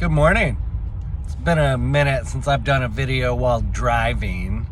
Good morning. It's been a minute since I've done a video while driving.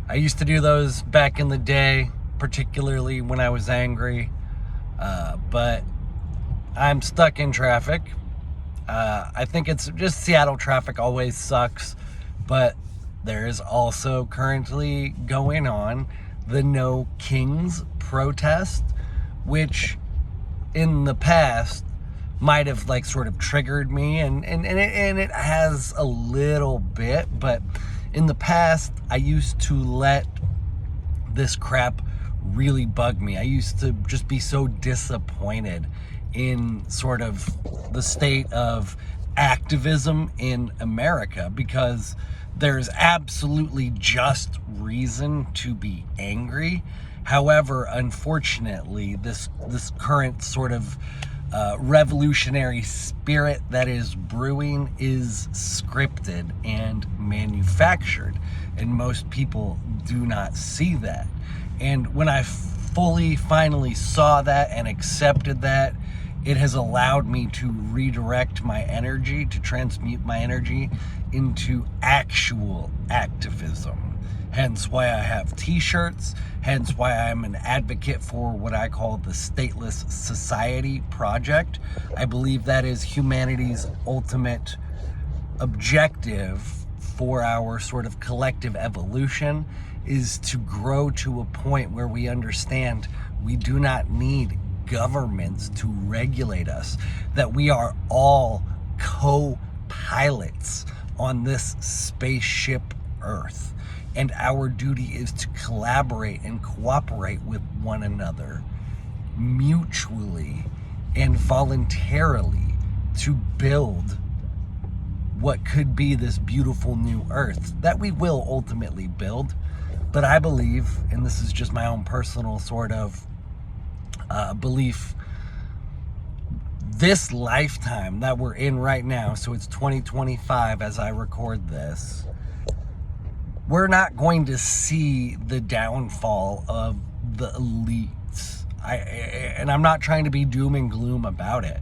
I used to do those back in the day, particularly when I was angry, but I'm stuck in traffic. I think it's just Seattle traffic always sucks, but there is also currently going on the No Kings protest, which in the past might have like sort of triggered me, and it has a little bit, but in the past I used to let this crap really bug me. I used to just be so disappointed in sort of the state of activism in America, because there's absolutely just reason to be angry. However, unfortunately, this current sort of revolutionary spirit that is brewing is scripted and manufactured, and most people do not see that. And when I finally saw that and accepted that, it has allowed me to redirect my energy, to transmute my energy into actual activism. Hence why I have t-shirts, hence why I'm an advocate for what I call the Stateless Society Project. I believe that is humanity's ultimate objective for our sort of collective evolution, is to grow to a point where we understand we do not need governments to regulate us, that we are all co-pilots on this spaceship Earth. And our duty is to collaborate and cooperate with one another mutually and voluntarily to build what could be this beautiful new Earth that we will ultimately build. But I believe, and this is just my own personal sort of belief, this lifetime that we're in right now, so it's 2025 as I record this, we're not going to see the downfall of the elites. And I'm not trying to be doom and gloom about it.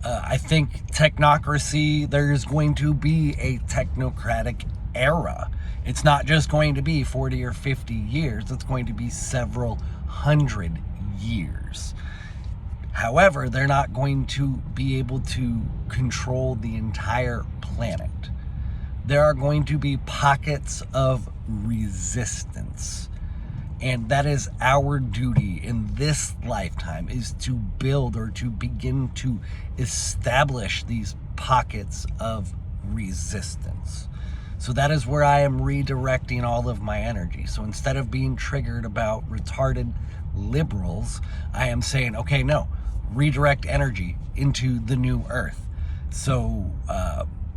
I think technocracy, there's going to be a technocratic era. It's not just going to be 40 or 50 years. It's going to be several hundred years. However, they're not going to be able to control the entire planet. There are going to be pockets of resistance. And that is our duty in this lifetime, is to build or to begin to establish these pockets of resistance. So that is where I am redirecting all of my energy. So instead of being triggered about retarded liberals, I am saying, okay, no, redirect energy into the new Earth. So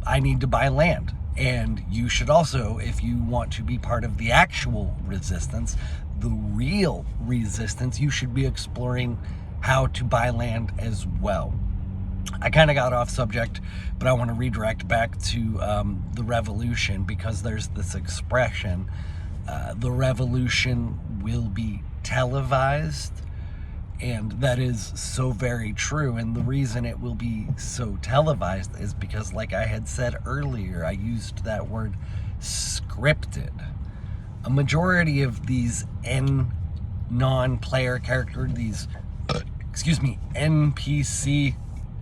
I need to buy land. And you should also, if you want to be part of the actual resistance, the real resistance, you should be exploring how to buy land as well. I kind of got off subject, but I want to redirect back to the revolution, because there's this expression, the revolution will be televised. And that is so very true. And the reason it will be so televised is because, like I had said earlier, I used that word scripted. A majority of these non-player characters, these, NPC,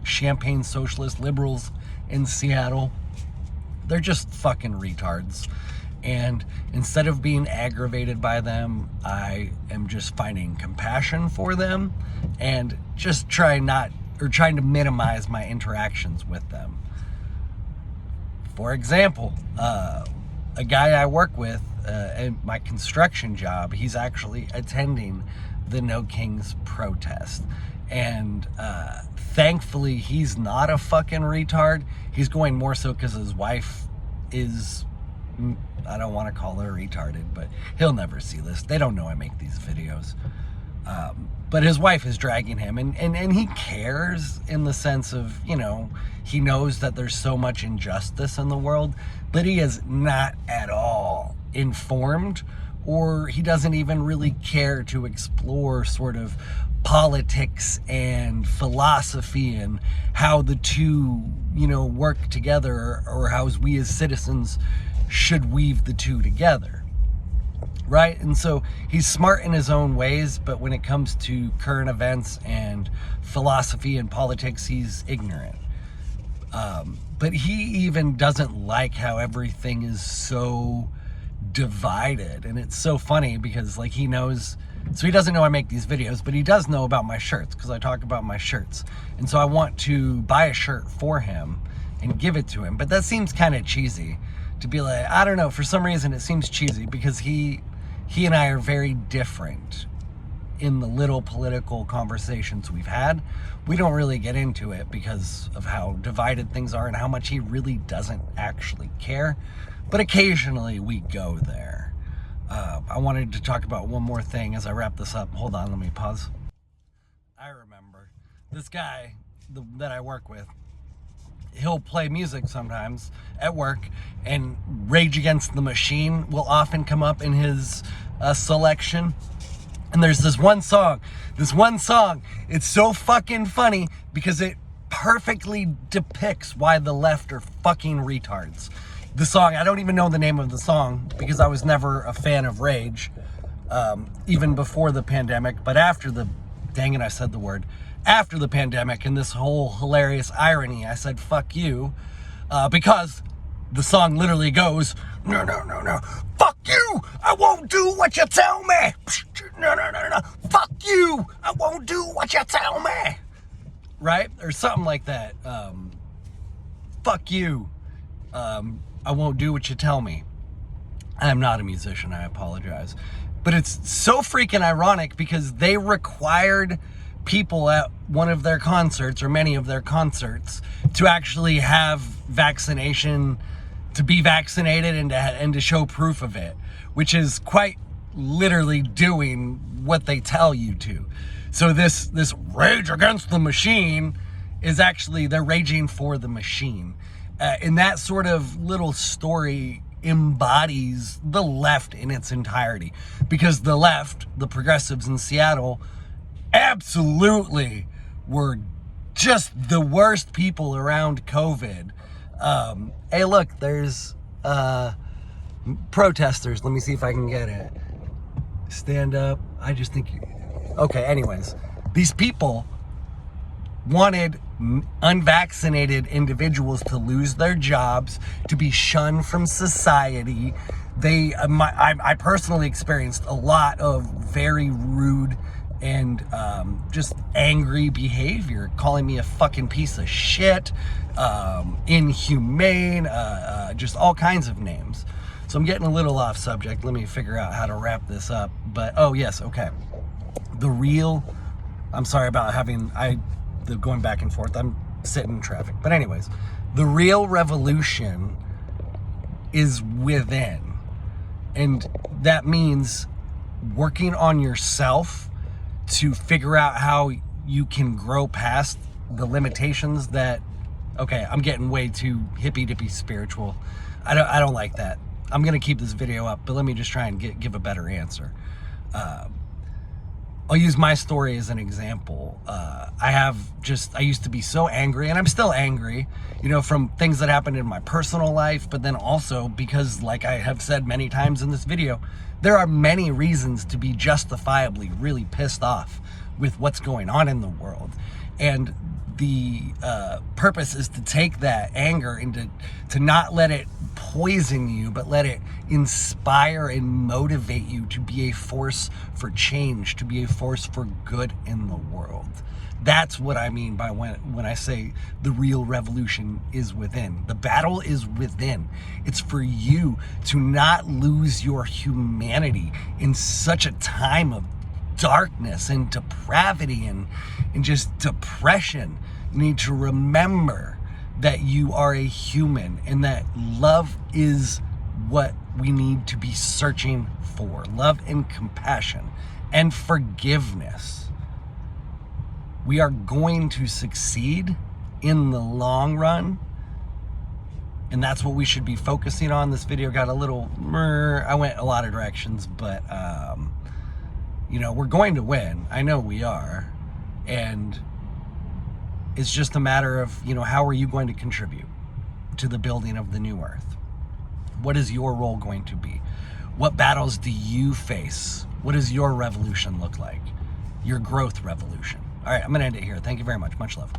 champagne socialist liberals in Seattle, they're just fucking retards. And instead of being aggravated by them, I am just finding compassion for them and just trying to minimize my interactions with them. For example, a guy I work with at my construction job, he's actually attending the No Kings protest. And thankfully, he's not a fucking retard. He's going more so because his wife is, I don't want to call her retarded, but he'll never see this. They don't know I make these videos. But his wife is dragging him, and he cares in the sense of, he knows that there's so much injustice in the world, but he is not at all informed, or he doesn't even really care to explore sort of politics and philosophy and how the two, work together, or how we as citizens should weave the two together, right? And so he's smart in his own ways, but when it comes to current events and philosophy and politics, he's ignorant. But he even doesn't like how everything is so divided. And it's so funny because he knows, so he doesn't know I make these videos, but he does know about my shirts because I talk about my shirts. And so I want to buy a shirt for him and give it to him. But that seems kind of cheesy to be like, I don't know, for some reason it seems cheesy because he and I are very different in the little political conversations we've had. We don't really get into it because of how divided things are and how much he really doesn't actually care. But occasionally we go there. I wanted to talk about one more thing as I wrap this up. Hold on, let me pause. I remember this guy that I work with. He'll play music sometimes at work, and Rage Against the Machine will often come up in his selection. And there's this one song, it's so fucking funny because it perfectly depicts why the left are fucking retards. The song, I don't even know the name of the song because I was never a fan of Rage, even before the pandemic, but after the pandemic and this whole hilarious irony, I said, fuck you, because the song literally goes, no, fuck you, I won't do what you tell me, no, fuck you, I won't do what you tell me, right, or something like that, fuck you, I won't do what you tell me. I am not a musician, I apologize, but it's so freaking ironic because they required people at one of their concerts, or many of their concerts, to actually have vaccination, to be vaccinated and to show proof of it, which is quite literally doing what they tell you to. So this Rage Against the Machine is actually, they're raging for the machine. And that sort of little story embodies the left in its entirety, because the left, the progressives in Seattle, absolutely were just the worst people around COVID. Hey, look, there's protesters. Let me see if I can get it. Stand up. I just think okay, anyways, these people wanted unvaccinated individuals to lose their jobs, to be shunned from society. I personally experienced a lot of very rude and just angry behavior, calling me a fucking piece of shit, inhumane, just all kinds of names. So I'm getting a little off subject. Let me figure out how to wrap this up. But, oh yes, okay. I'm sorry about going back and forth. I'm sitting in traffic. But anyways, the real revolution is within. And that means working on yourself to figure out how you can grow past the limitations that, okay, I'm getting way too hippy-dippy spiritual. I don't like that. I'm gonna keep this video up, but let me just try and give a better answer. I'll use my story as an example. I used to be so angry, and I'm still angry, from things that happened in my personal life, but then also because, like I have said many times in this video, there are many reasons to be justifiably really pissed off with what's going on in the world. And the purpose is to take that anger and to not let it poison you, but let it inspire and motivate you to be a force for change, to be a force for good in the world. That's what I mean by when I say the real revolution is within. The battle is within. It's for you to not lose your humanity in such a time of darkness and depravity and just depression. You need to remember that you are a human and that love is what we need to be searching for. Love and compassion and forgiveness. We are going to succeed in the long run, and that's what we should be focusing on. This video got a little, I went a lot of directions, but we're going to win. I know we are. And it's just a matter of, how are you going to contribute to the building of the new earth? What is your role going to be? What battles do you face? What does your revolution look like? Your growth revolution. All right, I'm going to end it here. Thank you very much. Much love.